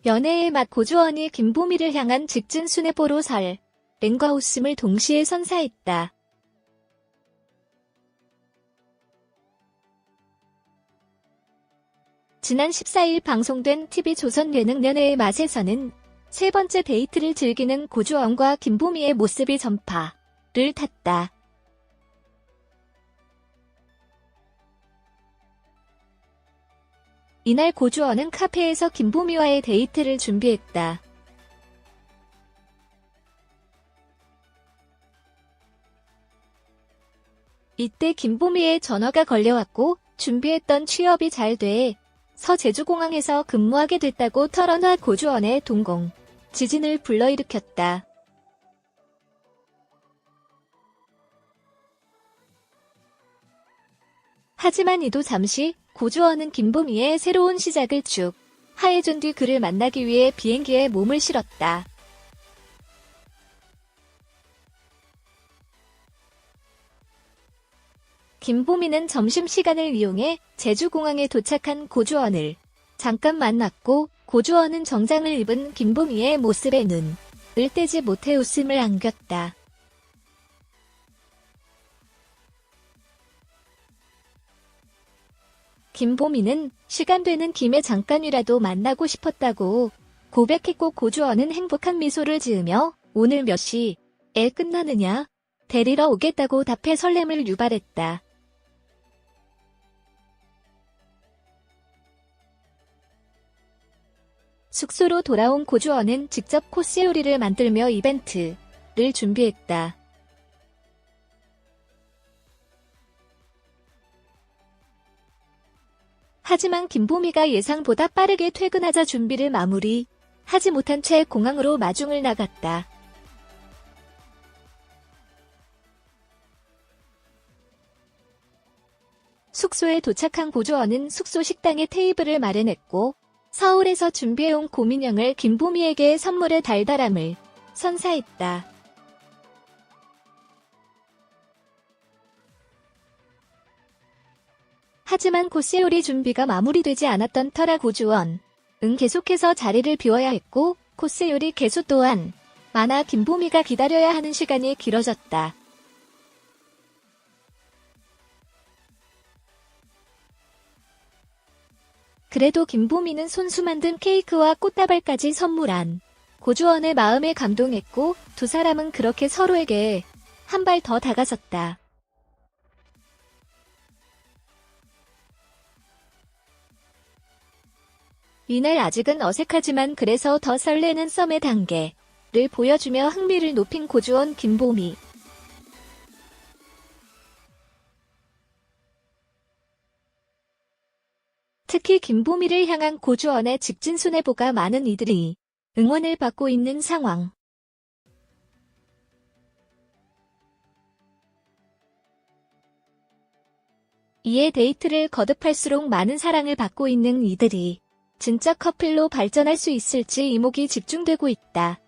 연애의 맛 고주원이 김보미를 향한 직진 수뇌보로 설렘과 웃음을 동시에 선사했다. 지난 14일 방송된 TV조선 예능 연애의 맛에서는 세 번째 데이트를 즐기는 고주원과 김보미의 모습이 전파를 탔다. 이날 고주원은 카페에서 김보미와의 데이트를 준비했다. 이때 김보미의 전화가 걸려왔고 준비했던 취업이 잘 돼서 제주공항에서 근무하게 됐다고 털어놔 고주원의 동공 지진을 불러일으켰다. 하지만 이도 잠시 고주원은 김보미의 새로운 시작을 축하해준 뒤 그를 만나기 위해 비행기에 몸을 실었다. 김보미는 점심시간을 이용해 제주공항에 도착한 고주원을 잠깐 만났고 고주원은 정장을 입은 김보미의 모습에 눈을 떼지 못해 웃음을 안겼다. 김보미는 시간 되는 김에 잠깐이라도 만나고 싶었다고 고백했고 고주원은 행복한 미소를 지으며 오늘 몇 시에 끝나느냐? 데리러 오겠다고 답해 설렘을 유발했다. 숙소로 돌아온 고주원은 직접 코스 요리를 만들며 이벤트를 준비했다. 하지만 김보미가 예상보다 빠르게 퇴근하자 준비를 마무리하지 못한 채 공항으로 마중을 나갔다. 숙소에 도착한 고주원은 숙소 식당에 테이블을 마련했고 서울에서 준비해온 곰인형을 김보미에게 선물의 달달함을 선사했다. 하지만 코스 요리 준비가 마무리되지 않았던 터라 고주원은 계속해서 자리를 비워야 했고 코스 요리 개수 또한 많아 김보미가 기다려야 하는 시간이 길어졌다. 그래도 김보미는 손수 만든 케이크와 꽃다발까지 선물한 고주원의 마음에 감동했고 두 사람은 그렇게 서로에게 한 발 더 다가섰다. 이날 아직은 어색하지만 그래서 더 설레는 썸의 단계를 보여주며 흥미를 높인 고주원 김보미. 특히 김보미를 향한 고주원의 직진 수뇌보가 많은 이들이 응원을 받고 있는 상황. 이에 데이트를 거듭할수록 많은 사랑을 받고 있는 이들이 진짜 커플로 발전할 수 있을지 이목이 집중되고 있다.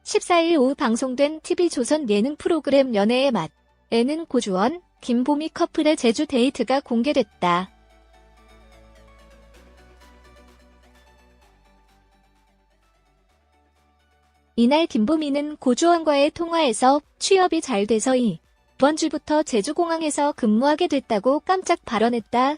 (14일) 오후 방송된 TV조선 예능 프로그램 연애의 맛에는 고주원, 김보미 커플의 제주 데이트가 공개됐다. 이날 김보미는 고주원과의 통화에서 취업이 잘 돼서 이번 주부터 제주공항에서 근무하게 됐다고 깜짝 발언했다.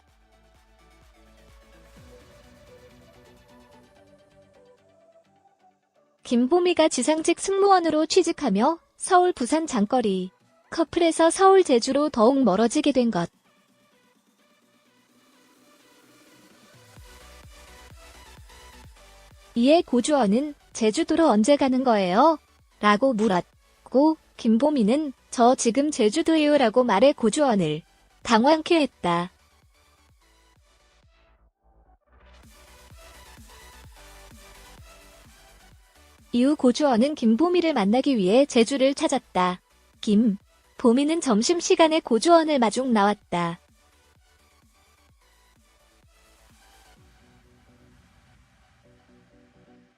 김보미가 지상직 승무원으로 취직하며 서울 부산 장거리 커플에서 서울 제주로 더욱 멀어지게 된 것. 이에 고주원은 제주도로 언제 가는 거예요? 라고 물었고 김보미는 저 지금 제주도예요 라고 말해 고주원을 당황케 했다. 이후 고주원은 김보미를 만나기 위해 제주를 찾았다. 김보미는 점심시간에 고주원을 마중 나왔다.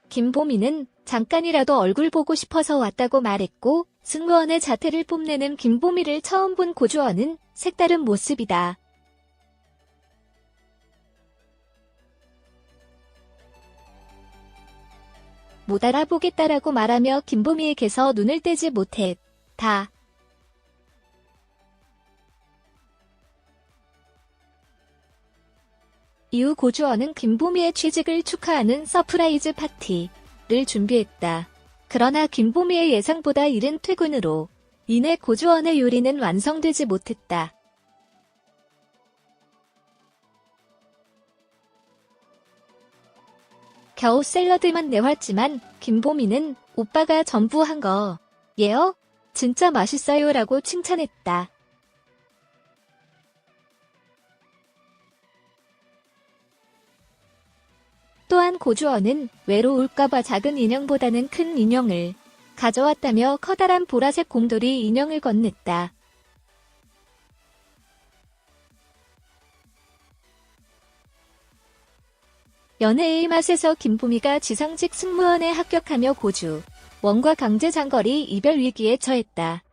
김보미는 잠깐이라도 얼굴 보고 싶어서 왔다고 말했고 승무원의 자태를 뽐내는 김보미를 처음 본 고주원은 색다른 모습이다 못 알아보겠다라고 말하며 김보미에게서 눈을 떼지 못했다. 이후 고주원은 김보미의 취직을 축하하는 서프라이즈 파티를 준비했다. 그러나 김보미의 예상보다 이른 퇴근으로 인해 고주원의 요리는 완성되지 못했다. 겨우 샐러드만 내왔지만 김보미는 오빠가 전부 한 거 예요? 진짜 맛있어요 라고 칭찬했다. 또한 고주원은 외로울까봐 작은 인형보다는 큰 인형을 가져왔다며 커다란 보라색 곰돌이 인형을 건넸다. 연애의 맛에서 김보미가 지상직 승무원에 합격하며 고주원과 강제 장거리 이별 위기에 처했다.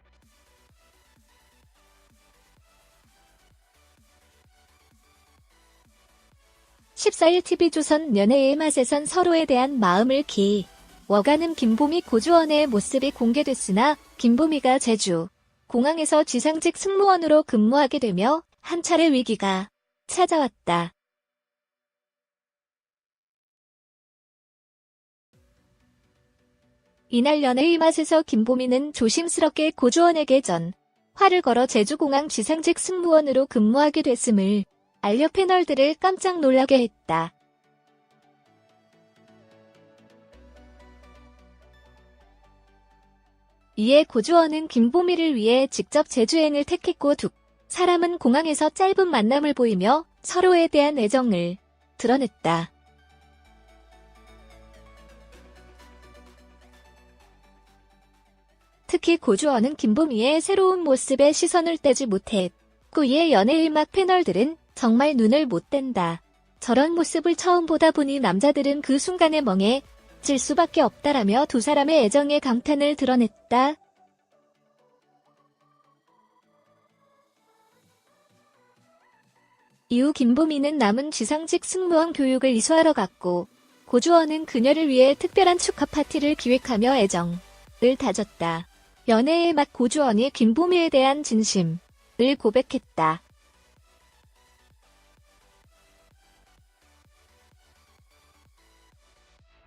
(14일) TV조선 연애의 맛에선 서로에 대한 마음을 키워가는 김보미 고주원의 모습이 공개됐으나 김보미가 제주 공항에서 지상직 승무원으로 근무하게 되며 한 차례 위기가 찾아왔다. 이날 연애의 맛에서 김보미는 조심스럽게 고주원에게 전화를 걸어 제주공항 지상직 승무원으로 근무하게 됐음을 알려 패널들을 깜짝 놀라게 했다. 이에 고주원은 김보미를 위해 직접 제주행을 택했고 두 사람은 공항에서 짧은 만남을 보이며 서로에 대한 애정을 드러냈다. 특히 고주원은 김보미의 새로운 모습에 시선을 떼지 못했고 이에 연애의 맛 패널들은 정말 눈을 못 뗀다. 저런 모습을 처음 보다 보니 남자들은 그 순간에 멍해질 수밖에 없다라며 두 사람의 애정에 감탄을 드러냈다. 이후 김보미는 남은 지상직 승무원 교육을 이수하러 갔고 고주원은 그녀를 위해 특별한 축하 파티를 기획하며 애정을 다졌다. 연애의 맛 고주원이 김보미에 대한 진심을 고백했다.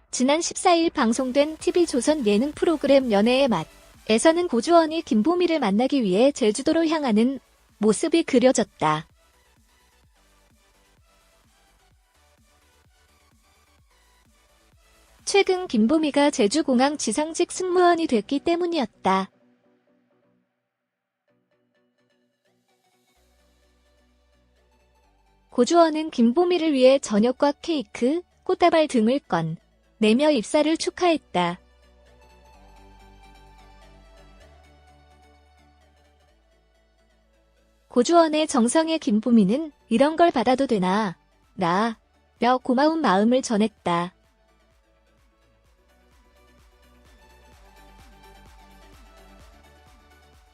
지난 14일 방송된 TV조선 예능 프로그램 연애의 맛에서는 고주원이 김보미를 만나기 위해 제주도로 향하는 모습이 그려졌다. 최근 김보미가 제주공항 지상직 승무원이 됐기 때문이었다. 고주원은 김보미를 위해 저녁과 케이크, 꽃다발 등을 꺼내며 입사를 축하했다. 고주원의 정성에 김보미는 이런 걸 받아도 되나? 며 고마운 마음을 전했다.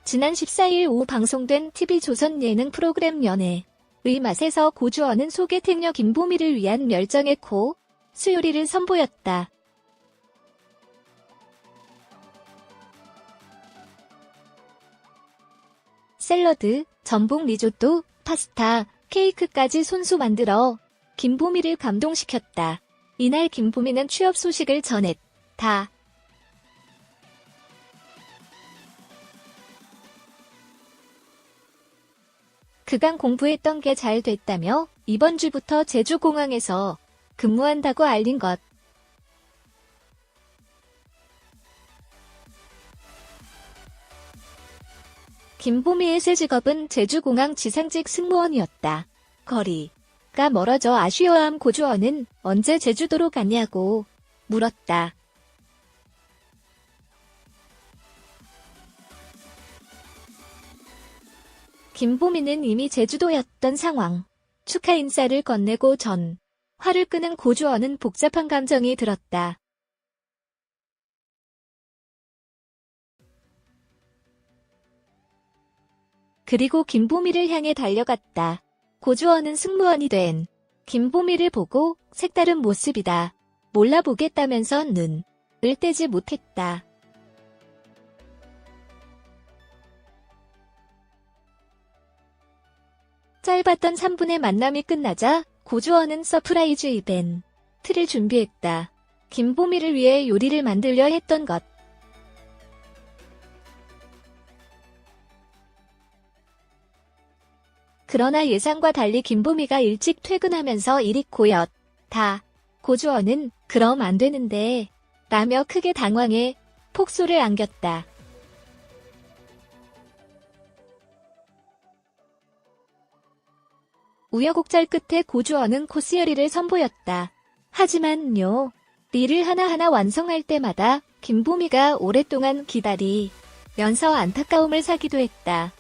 지난 14일 오후 방송된 TV조선 예능 프로그램 연애의 맛에서 고주원은 소개팅녀 김보미를 위한 멸정의 수요리를 선보였다. 샐러드, 전복 리조또, 파스타, 케이크까지 손수 만들어 김보미를 감동시켰다. 이날 김보미는 취업 소식을 전했다. 그간 공부했던 게 잘 됐다며 이번 주부터 제주공항에서 근무한다고 알린 것. 김보미의 새 직업은 제주공항 지상직 승무원이었다. 거리가 멀어져 아쉬워한 고주원은 언제 제주도로 갔냐고 물었다. 김보미는 이미 제주도였던 상황. 축하 인사를 건네고 전화를 끄는 고주원은 복잡한 감정이 들었다. 그리고 김보미를 향해 달려갔다. 고주원은 승무원이 된 김보미를 보고 색다른 모습이다. 몰라보겠다면서 떼지 못했다. 짧았던 3분의 만남이 끝나자 고주원은 서프라이즈 이벤트를 준비했다. 김보미를 위해 요리를 만들려 했던 것. 그러나 예상과 달리 김보미가 일찍 퇴근하면서 일이 고였다. 고주원은 그럼 안 되는데 라며 크게 당황해 폭소를 안겼다. 우여곡절 끝에 고주원은 코스 요리를 선보였다. 하지만요, 일을 하나하나 완성할 때마다 김보미가 오랫동안 기다리면서 안타까움을 사기도 했다.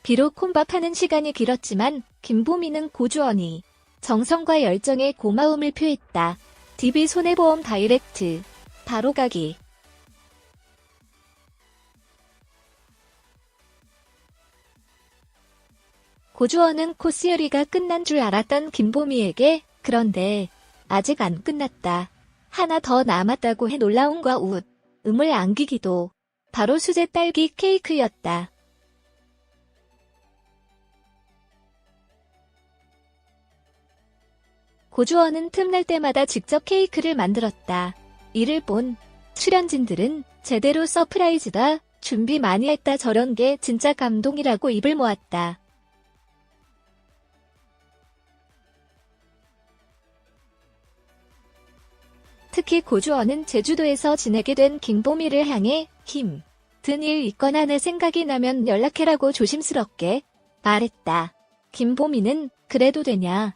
비록 혼밥하는 시간이 길었지만 김보미는 고주원이 정성과 열정에 고마움을 표했다. DB손해보험 다이렉트 바로가기. 고주원은 코스 요리가 끝난 줄 알았던 김보미에게 그런데 아직 안 끝났다. 하나 더 남았다고 해 놀라움과 웃음을 안기기도. 바로 수제 딸기 케이크였다. 고주원은 틈날 때마다 직접 케이크를 만들었다. 이를 본 출연진들은 제대로 서프라이즈다. 준비 많이 했다. 저런 게 진짜 감동이라고 입을 모았다. 특히 고주원은 제주도에서 지내게 된 김보미를 향해 힘든 일 있거나 내 생각이 나면 연락해라고 조심스럽게 말했다. 김보미는 그래도 되냐?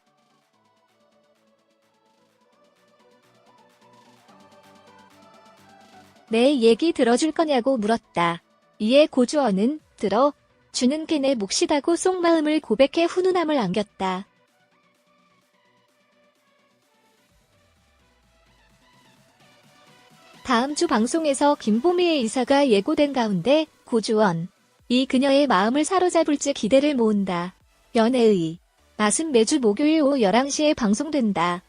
내 얘기 들어줄 거냐고 물었다. 이에 고주원은 들어주는 게 내 몫이다고 속마음을 고백해 훈훈함을 안겼다. 다음 주 방송에서 김보미의 이사가 예고된 가운데 고주원이 그녀의 마음을 사로잡을지 기대를 모은다. 연애의 맛은 매주 목요일 오후 11시에 방송된다.